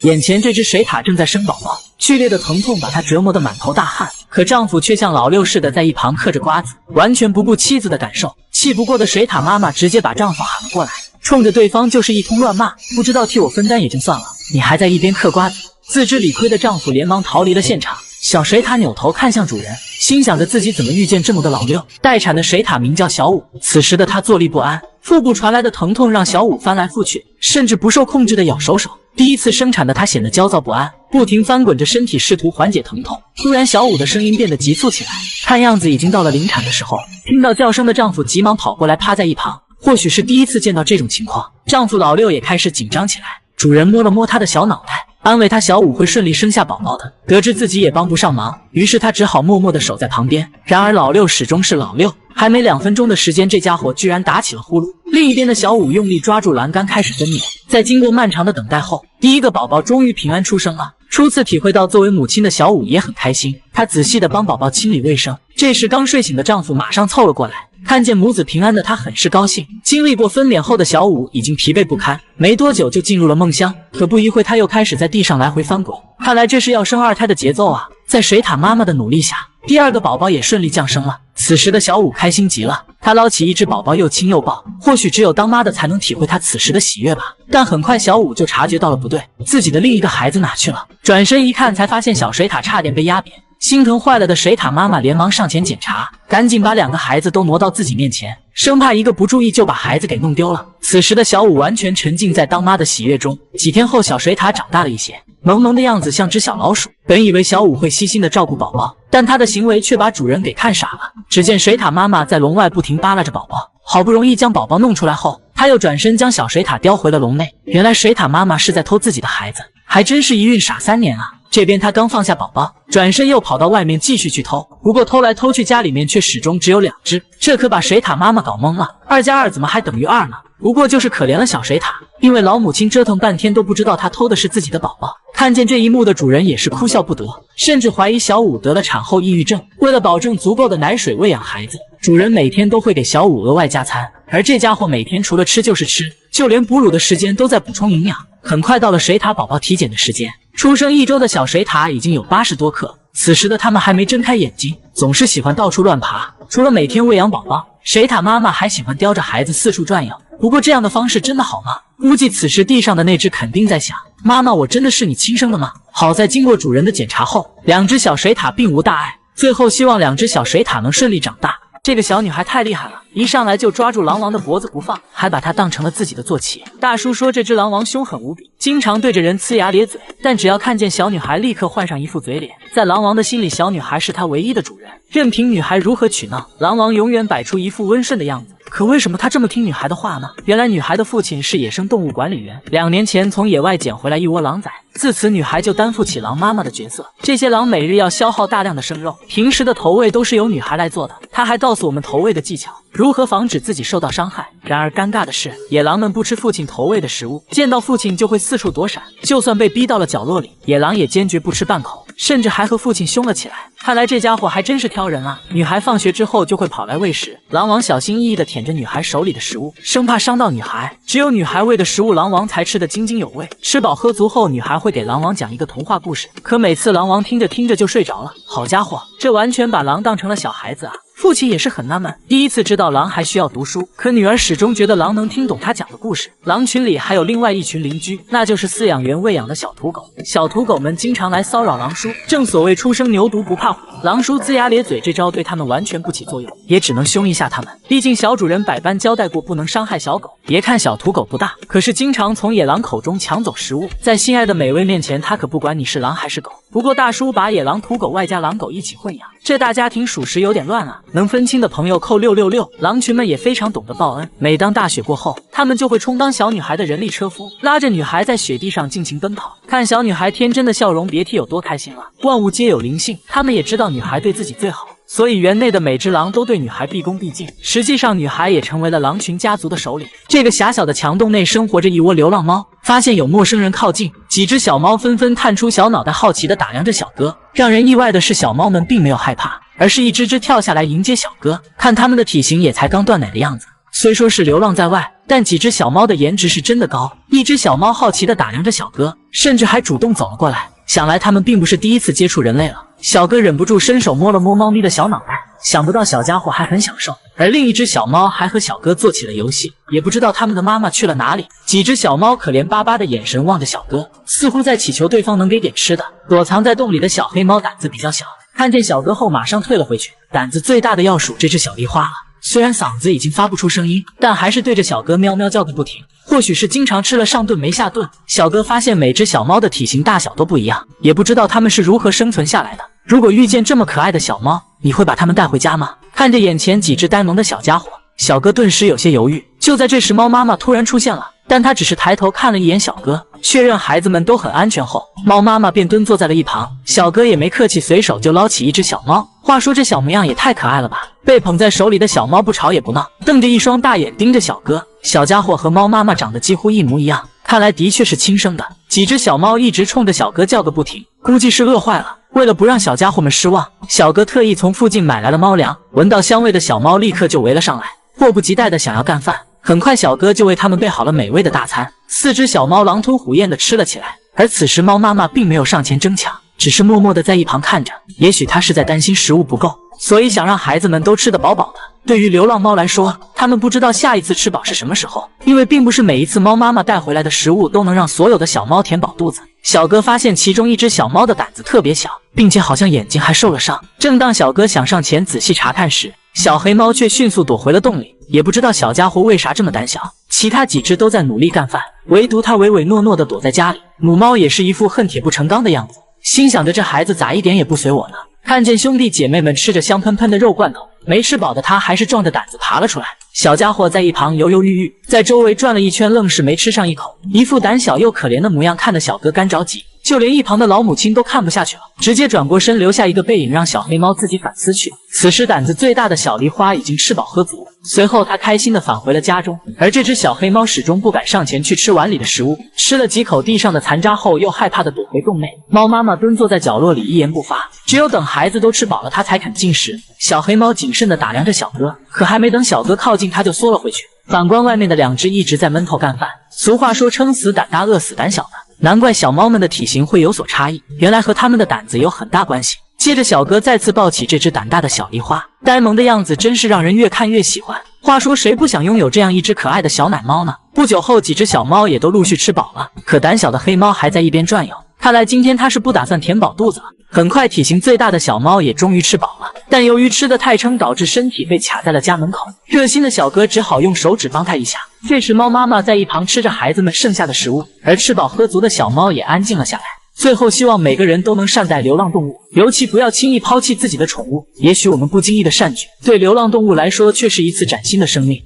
眼前这只水獭正在生宝宝，剧烈的疼痛把她折磨得满头大汗，可丈夫却像老六似的在一旁嗑着瓜子，完全不顾妻子的感受。气不过的水獭妈妈直接把丈夫喊了过来，冲着对方就是一通乱骂，不知道替我分担也就算了，你还在一边嗑瓜子。自知理亏的丈夫连忙逃离了现场。小水獭扭头看向主人，心想着自己怎么遇见这么个老六。待产的水獭名叫小五，此时的她坐立不安，腹部传来的疼痛让小五翻来覆去，甚至不受控制的咬手手。第一次生产的她显得焦躁不安，不停翻滚着身体试图缓解疼痛。突然小五的声音变得急促起来，看样子已经到了临产的时候。听到叫声的丈夫急忙跑过来趴在一旁，或许是第一次见到这种情况，丈夫老六也开始紧张起来。主人摸了摸他的小脑袋，安慰他小五会顺利生下宝宝的。得知自己也帮不上忙，于是他只好默默地守在旁边。然而老六始终是老六，还没2分钟的时间，这家伙居然打起了呼噜。另一边的小五用力抓住栏杆开始分娩。在经过漫长的等待后，第一个宝宝终于平安出生了。初次体会到作为母亲的小五也很开心，她仔细地帮宝宝清理卫生。这时刚睡醒的丈夫马上凑了过来，看见母子平安的他很是高兴。经历过分娩后的小五已经疲惫不堪，没多久就进入了梦乡。可不一会他又开始在地上来回翻滚，看来这是要生2胎的节奏啊。在水獭妈妈的努力下，第2个宝宝也顺利降生了。此时的小五开心极了，她捞起一只宝宝又亲又抱，或许只有当妈的才能体会她此时的喜悦吧。但很快小五就察觉到了不对，自己的另一个孩子哪去了？转身一看，才发现小水獭差点被压扁。心疼坏了的水獭妈妈连忙上前检查，赶紧把2个孩子都挪到自己面前，生怕一个不注意就把孩子给弄丢了。此时的小五完全沉浸在当妈的喜悦中。几天后，小水獭长大了一些，萌萌的样子像只小老鼠。本以为小五会悉心的照顾宝宝，但她的行为却把主人给看傻了。只见水獭妈妈在笼外不停扒拉着宝宝，好不容易将宝宝弄出来后，她又转身将小水獭叼回了笼内。原来水獭妈妈是在偷自己的孩子，还真是一孕傻3年啊。这边他刚放下宝宝，转身又跑到外面继续去偷，不过偷来偷去家里面却始终只有2只，这可把水獭妈妈搞懵了。2加2怎么还等于2呢？不过就是可怜了小水獭，因为老母亲折腾半天都不知道她偷的是自己的宝宝。看见这一幕的主人也是哭笑不得，甚至怀疑小五得了产后抑郁症。为了保证足够的奶水喂养孩子，主人每天都会给小五额外加餐，而这家伙每天除了吃就是吃，就连哺乳的时间都在补充营养。很快到了水獭宝宝体检的时间，出生1周的小水獭已经有80多克。此时的他们还没睁开眼睛，总是喜欢到处乱爬。除了每天喂养宝宝，水獭妈妈还喜欢叼着孩子四处转悠。不过这样的方式真的好吗？估计此时地上的那只肯定在想，妈妈，我真的是你亲生的吗？好在经过主人的检查后，2只小水獭并无大碍。最后希望2只小水獭能顺利长大。这个小女孩太厉害了，一上来就抓住狼王的脖子不放，还把它当成了自己的坐骑。大叔说这只狼王凶狠无比，经常对着人呲牙咧嘴，但只要看见小女孩立刻换上一副嘴脸。在狼王的心里，小女孩是他唯一的主人，任凭女孩如何取闹，狼王永远摆出一副温顺的样子。可为什么他这么听女孩的话呢？原来女孩的父亲是野生动物管理员，2年前从野外捡回来一窝狼崽，自此女孩就担负起狼妈妈的角色。这些狼每日要消耗大量的生肉，平时的投喂都是由女孩来做的。她还告诉我们投喂的技巧，如何防止自己受到伤害。然而尴尬的是，野狼们不吃父亲投喂的食物，见到父亲就会四处躲闪，就算被逼到了角落里，野狼也坚决不吃半口，甚至还和父亲凶了起来。看来这家伙还真是挑人啊！女孩放学之后就会跑来喂食，狼王小心翼翼地舔着女孩手里的食物，生怕伤到女孩。只有女孩喂的食物，狼王才吃得津津有味。吃饱喝足后，女孩会给狼王讲一个童话故事，可每次狼王听着听着就睡着了。好家伙，这完全把狼当成了小孩子啊！父亲也是很纳闷，第一次知道狼还需要读书，可女儿始终觉得狼能听懂他讲的故事。狼群里还有另外一群邻居，那就是饲养员喂养的小土狗。小土狗们经常来骚扰狼叔，正所谓初生牛犊不怕虎，狼叔龇牙咧嘴这招对他们完全不起作用，也只能凶一下他们。毕竟小主人百般交代过不能伤害小狗。别看小土狗不大，可是经常从野狼口中抢走食物，在心爱的美味面前，他可不管你是狼还是狗。不过大叔把野狼、土狗外加狼狗一起混养，这大家庭属实有点乱啊。能分清的朋友扣666。狼群们也非常懂得报恩，每当大雪过后，他们就会充当小女孩的人力车夫，拉着女孩在雪地上尽情奔跑。看小女孩天真的笑容，别提有多开心了。万物皆有灵性，他们也知道女孩对自己最好，所以园内的每只狼都对女孩毕恭毕敬。实际上女孩也成为了狼群家族的首领。这个狭小的墙洞内生活着一窝流浪猫，发现有陌生人靠近，几只小猫纷纷探出小脑袋，好奇地打量着小哥。让人意外的是，小猫们并没有害怕，而是一只只跳下来迎接小哥。看它们的体型也才刚断奶的样子，虽说是流浪在外，但几只小猫的颜值是真的高。一只小猫好奇地打量着小哥，甚至还主动走了过来。想来他们并不是第一次接触人类了。小哥忍不住伸手摸了摸猫咪的小脑袋，想不到小家伙还很享受。而另一只小猫还和小哥做起了游戏，也不知道他们的妈妈去了哪里。几只小猫可怜巴巴的眼神望着小哥，似乎在祈求对方能给点吃的。躲藏在洞里的小黑猫胆子比较小，看见小哥后马上退了回去。胆子最大的要数这只小梨花了，虽然嗓子已经发不出声音，但还是对着小哥喵喵叫个不停。或许是经常吃了上顿没下顿，小哥发现每只小猫的体型大小都不一样，也不知道它们是如何生存下来的。如果遇见这么可爱的小猫，你会把它们带回家吗？看着眼前几只呆萌的小家伙，小哥顿时有些犹豫。就在这时，猫妈妈突然出现了，但她只是抬头看了一眼小哥，确认孩子们都很安全后，猫妈妈便蹲坐在了一旁。小哥也没客气，随手就捞起一只小猫。话说这小模样也太可爱了吧！被捧在手里的小猫不吵也不闹，瞪着一双大眼盯着小哥。小家伙和猫妈妈长得几乎一模一样，看来的确是亲生的。几只小猫一直冲着小哥叫个不停，估计是饿坏了。为了不让小家伙们失望，小哥特意从附近买来了猫粮。闻到香味的小猫立刻就围了上来，迫不及待的想要干饭。很快小哥就为他们备好了美味的大餐。四只小猫狼吞虎咽的吃了起来，而此时猫妈妈并没有上前争抢，只是默默的在一旁看着。也许她是在担心食物不够，所以想让孩子们都吃得饱饱的。对于流浪猫来说，它们不知道下一次吃饱是什么时候，因为并不是每一次猫妈妈带回来的食物都能让所有的小猫填饱肚子。小哥发现其中一只小猫的胆子特别小，并且好像眼睛还受了伤。正当小哥想上前仔细查看时，小黑猫却迅速躲回了洞里。也不知道小家伙为啥这么胆小，其他几只都在努力干饭，唯独它唯唯诺诺的躲在家里。母猫也是一副恨铁不成钢的样子，心想着这孩子咋一点也不随我呢？看见兄弟姐妹们吃着香喷喷的肉罐头，没吃饱的他还是壮着胆子爬了出来。小家伙在一旁犹犹豫豫，在周围转了一圈，愣是没吃上一口，一副胆小又可怜的模样，看得小哥干着急。就连一旁的老母亲都看不下去了，直接转过身留下一个背影，让小黑猫自己反思去。此时胆子最大的小梨花已经吃饱喝足，随后他开心地返回了家中。而这只小黑猫始终不敢上前去吃碗里的食物，吃了几口地上的残渣后，又害怕地躲回洞内。猫妈妈蹲坐在角落里一言不发，只有等孩子都吃饱了，它才肯进食。小黑猫谨慎地打量着小哥，可还没等小哥靠近，它就缩了回去。反观外面的两只一直在闷头干饭。俗话说撑死胆大，饿死胆小的，难怪小猫们的体型会有所差异，原来和它们的胆子有很大关系。接着小哥再次抱起这只胆大的小梨花，呆萌的样子真是让人越看越喜欢。话说谁不想拥有这样一只可爱的小奶猫呢？不久后几只小猫也都陆续吃饱了，可胆小的黑猫还在一边转悠，看来今天它是不打算填饱肚子了。很快体型最大的小猫也终于吃饱了，但由于吃得太撑，导致身体被卡在了家门口。热心的小哥只好用手指帮它一下。这时猫妈妈在一旁吃着孩子们剩下的食物，而吃饱喝足的小猫也安静了下来。最后希望每个人都能善待流浪动物，尤其不要轻易抛弃自己的宠物。也许我们不经意的善举，对流浪动物来说却是一次崭新的生命。